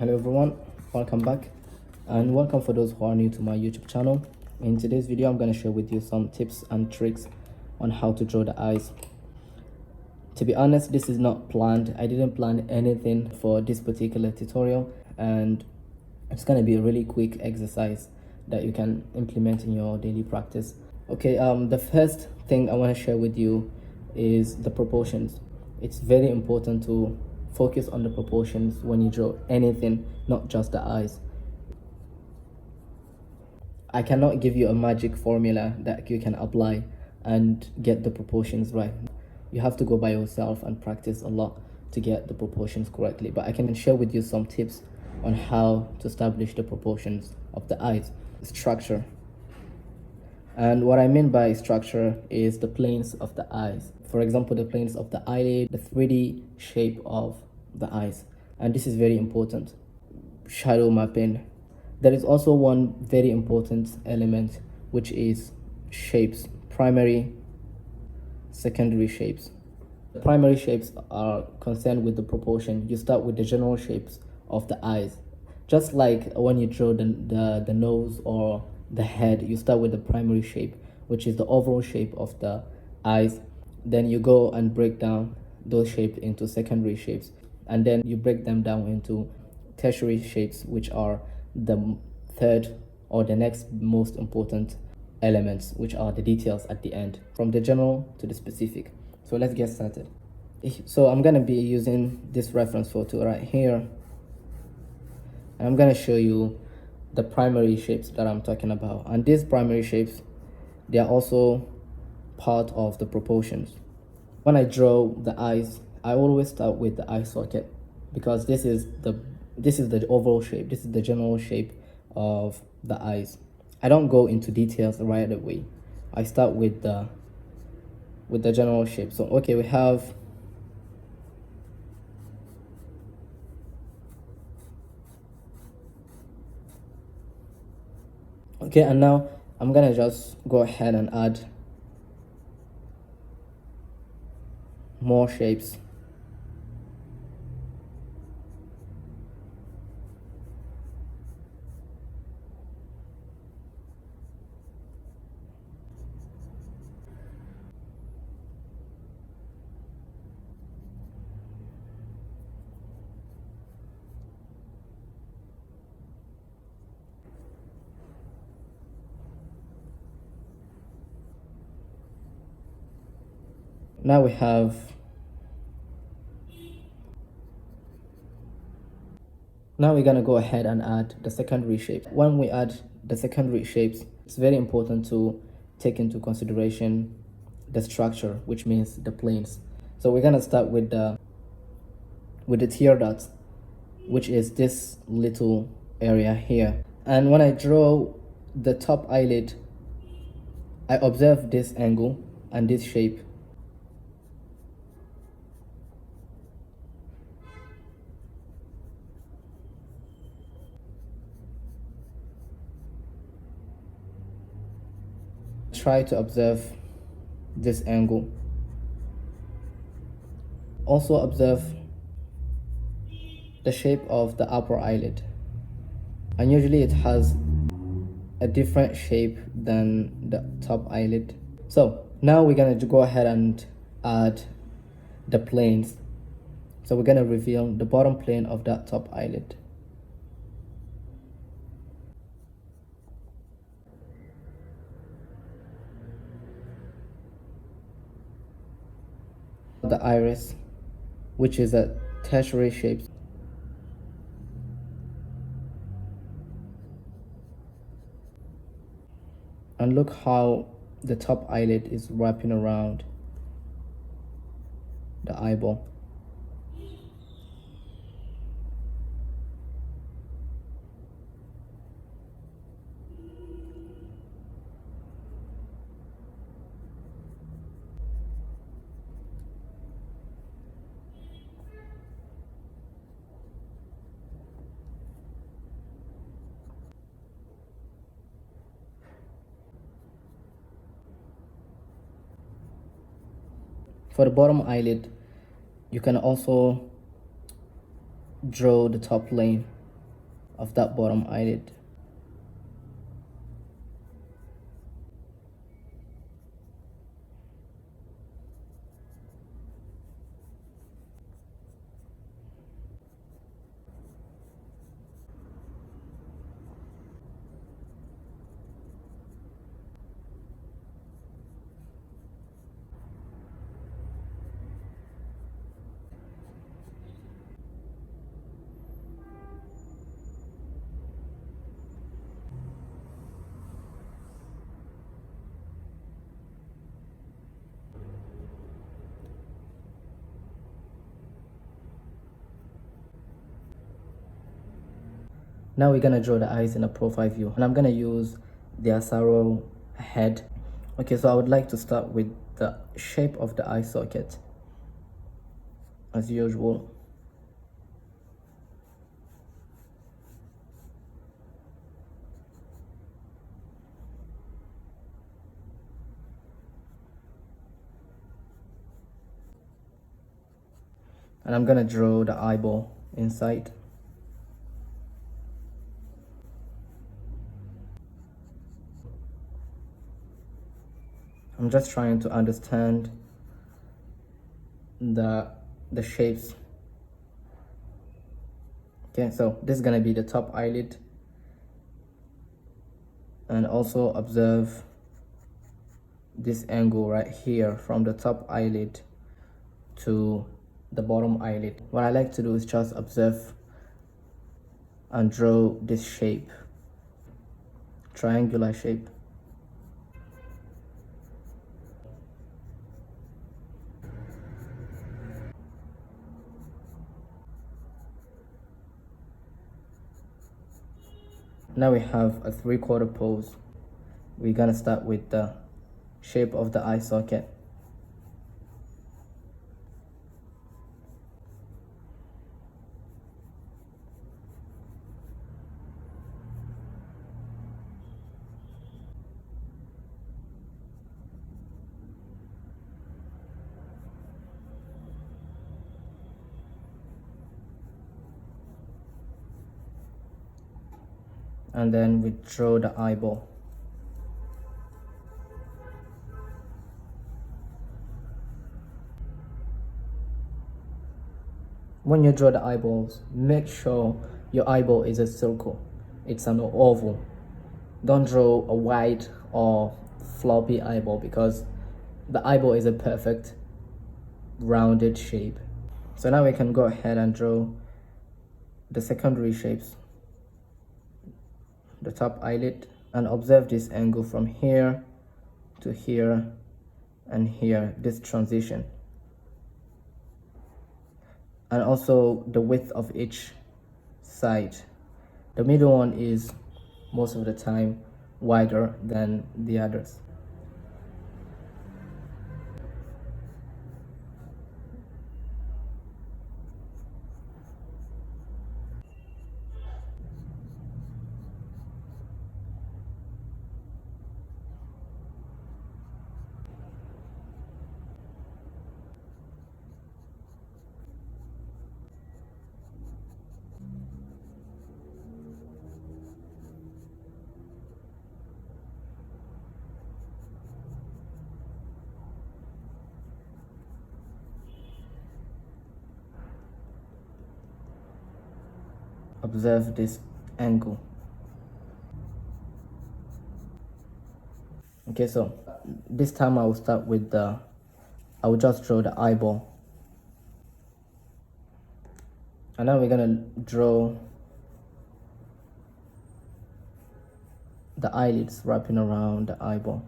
Hello everyone, welcome back, and welcome for those who are new to my YouTube channel. In today's video I'm going to share with you some tips and tricks on how to draw the eyes. To be honest, this is not planned. I didn't plan anything for this particular tutorial, and it's going to be a really quick exercise that you can implement in your daily practice. Okay, the first thing I want to share with you is the proportions. It's very important to focus on the proportions when you draw anything, not just the eyes. I cannot give you a magic formula that you can apply and get the proportions right. You have to go by yourself and practice a lot to get the proportions correctly. But I can share with you some tips on how to establish the proportions of the eyes. Structure. And what I mean by structure is the planes of the eyes. For example, the planes of the eyelid, the 3D shape of the eyes. And this is very important. Shadow mapping. There is also one very important element, which is shapes. Primary, secondary shapes. The primary shapes are concerned with the proportion. You start with the general shapes of the eyes. Just like when you draw the nose or the head, you start with the primary shape, which is the overall shape of the eyes. Then you go and break down those shapes into secondary shapes, and then you break them down into tertiary shapes, which are the third or the next most important elements, which are the details at the end, from the general to the specific. So let's get started. So I'm going to be using this reference photo right here, and I'm going to show you the primary shapes that I'm talking about. And these primary shapes, they are also part of the proportions. When I draw the eyes, I always start with the eye socket, because this is the overall shape. This is the general shape of the eyes. I don't go into details right away. I start with the general shape. So okay, we have okay, and now I'm gonna just go ahead and add more shapes. Now we have Now we're gonna go ahead and add the secondary shapes. When we add the secondary shapes, it's very important to take into consideration the structure, which means the planes. So we're gonna start with the tear dots, which is this little area here. And when I draw the top eyelid, I observe this angle and this shape. Try to observe this angle. Also observe the shape of the upper eyelid, and usually it has a different shape than the top eyelid. So now we're gonna go ahead and add the planes. So we're gonna reveal the bottom plane of that top eyelid. The iris, which is a tertiary shape. And look how the top eyelid is wrapping around the eyeball. For the bottom eyelid, you can also draw the top plane of that bottom eyelid. Now we're gonna draw the eyes in a profile view, and I'm gonna use the Asaro head. Okay, so I would like to start with the shape of the eye socket as usual. And I'm gonna draw the eyeball inside. I'm just trying to understand the shapes. Okay, so this is gonna be the top eyelid, and also observe this angle right here from the top eyelid to the bottom eyelid. What I like to do is just observe and draw this shape, triangular shape. Now we have a 3/4 pose. We're gonna start with the shape of the eye socket. And then we draw the eyeball. When you draw the eyeballs, make sure your eyeball is a circle. It's an oval. Don't draw a wide or floppy eyeball, because the eyeball is a perfect rounded shape. So now we can go ahead and draw the secondary shapes. The top eyelid, and observe this angle from here to here and here, this transition, and also the width of each side. The middle one is most of the time wider than the others. Observe this angle. Okay, so this time I will start with I will just draw the eyeball, and now we're gonna draw the eyelids wrapping around the eyeball.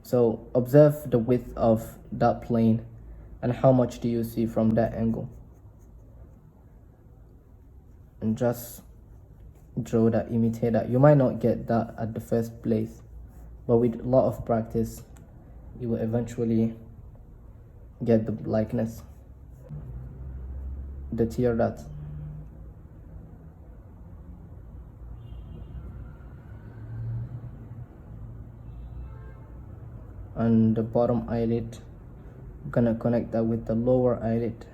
So observe the width of that plane and how much do you see from that angle, and just draw that, imitate that. You might not get that at the first place, but with a lot of practice you will eventually get the likeness. The tear duct. on the bottom eyelid. I'm gonna connect that with the lower eyelid,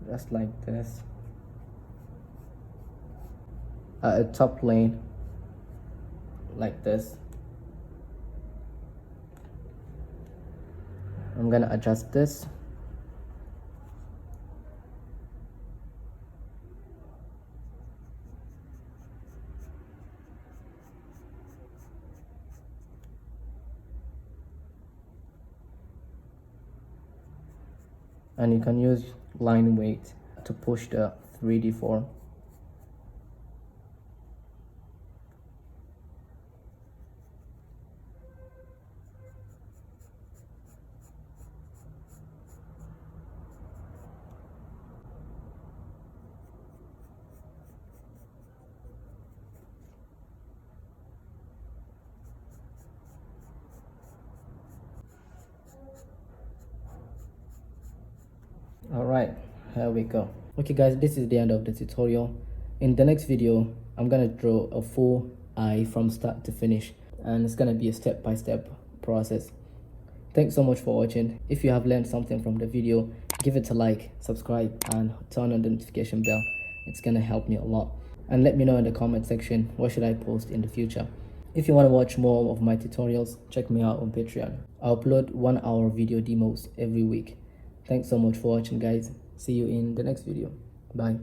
just like this. At a top plane, like this. I'm gonna adjust this. And you can use line weight to push the 3D form. All right, here we go. Okay guys, this is the end of the tutorial. In the next video, I'm gonna draw a full eye from start to finish, and it's gonna be a step-by-step process. Thanks so much for watching. If you have learned something from the video, give it a like, subscribe, and turn on the notification bell. It's gonna help me a lot. And let me know in the comment section what should I post in the future. If you want to watch more of my tutorials, check me out on Patreon. I upload 1-hour video demos every week. Thanks so much for watching guys. See you in the next video. Bye.